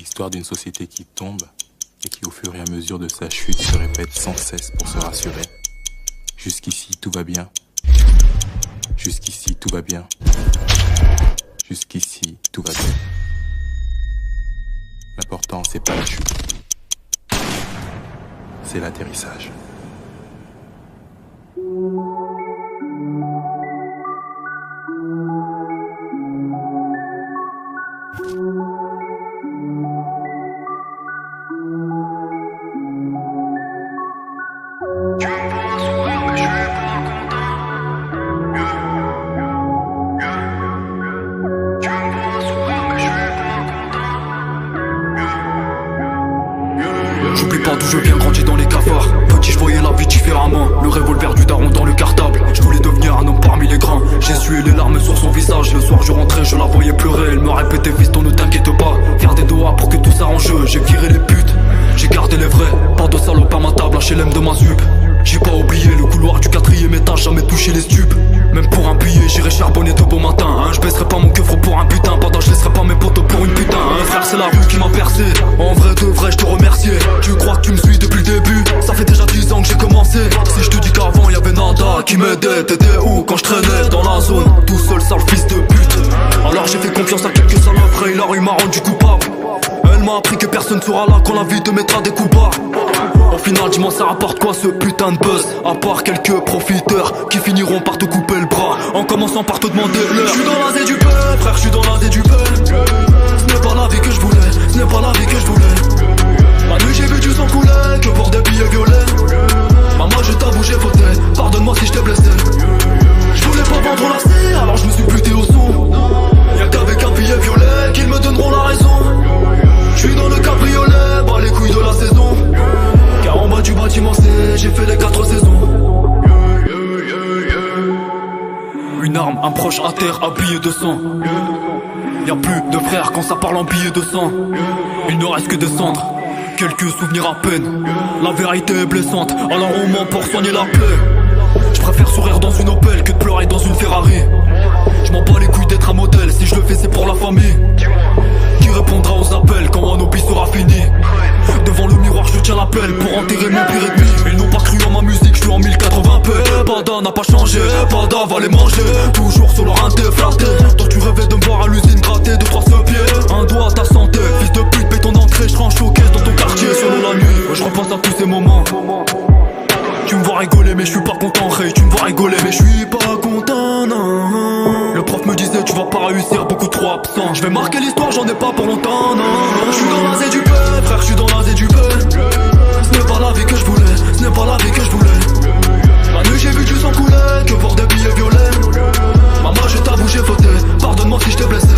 l'histoire d'une société qui tombe et qui au fur et à mesure de sa chute se répète sans cesse pour se rassurer. Jusqu'ici tout va bien. Jusqu'ici tout va bien. Jusqu'ici tout va bien. L'important c'est pas la chute, c'est l'atterrissage. J'oublie pas d'où je viens, grandi dans les cafards. Petit, je voyais la vie différemment. Le revolver du daron dans le cartable. Je voulais devenir un homme parmi les grands. J'ai essuyé les larmes sur son visage. Le soir je rentrais, je la voyais pleurer. Elle me répétait, fiston, ne t'inquiète pas. Faire des doigts pour que tout s'arrange. J'ai viré les putes, j'ai gardé les vrais. Pas de salope à ma table, HLM de ma sup. J'ai pas oublié le couloir du 4ème étage, jamais touché les stupes. Même pour un billet, j'irai charbonner de beau matin. Je baisserai pas mon keufre pour un putain. Pendant je laisserai pas mes potos pour une putain. Frère, c'est la rue qui m'a percé. En vrai de vrai, je te remerciais. Tu crois que tu me suis depuis le début? Ça fait déjà 10 ans que j'ai commencé. Si je te dis qu'avant y'avait nada qui m'aidait, t'étais où quand je traînais dans la zone? Tout seul, sale fils de pute. Alors j'ai fait confiance à quelques salopes et la rue m'a rendu coupable. Elle m'a appris que personne sera là quand la vie te mettra des coups bas. Au final, dis-moi ça rapporte quoi ce putain de buzz? À part quelques profiteurs qui finiront par te couper le bras en commençant par te demander l'heure. Je suis dans la zé du peuple, frère, je suis dans la zé du peuple. Ce n'est pas la vie que je voulais, ce n'est pas la vie que je voulais. La nuit j'ai vu du sang couler, que pour des billets violets. Maman je t'avoue j'ai fauté, pardonne-moi si je t'ai blessé. Je voulais pas vendre la cire, alors je me suis buté au son. Y'a qu'avec un billet violet qu'ils me donneront la raison. Je suis dans le cabriolet, bas les couilles de la saison. Car en bas du bâtiment C, j'ai fait les 4 saisons. Une arme, un proche à terre, habillé de sang. Y'a plus de frères quand ça parle en billets de sang. Il ne reste que des cendres, quelques souvenirs à peine. La vérité est blessante, alors on ment pour soigner la plaie. Je préfère sourire dans une Opel que de pleurer dans une Ferrari. Je m'en bats les couilles d'être un modèle, si je le fais c'est pour la famille. Qui répondra aux appels quand Wanopi sera fini? Devant le miroir je tiens l'appel pour enterrer mes pires ennemis. Ils n'ont pas cru en ma musique, je suis en 1080p. Pada n'a pas changé, Pada va les manger. Toujours sur leur inté flatté. Toi tu rêvais de me voir à l'usine gratter 2-3 pieds. Un doigt à ta santé, fils de pute, paye ton entrée. Je range showcase dans ton quartier solo la nuit. Je repense à tous ces moments. Tu me vois rigoler mais je suis pas content, Ray. Tu me vois rigoler mais je suis pas content, non. Le prof me disait tu vas pas réussir, beaucoup trop absent. Je vais marquer l'histoire, j'en ai pas pour longtemps, non. Je suis dans la zé du peuple, frère, je suis dans la zé du peuple. Ce n'est pas la vie que je voulais, ce n'est pas la vie que je voulais. La nuit j'ai vu du sang couler, que pour des billets violets. Maman je t'avoue j'ai fauté, pardonne-moi si je t'ai blessé.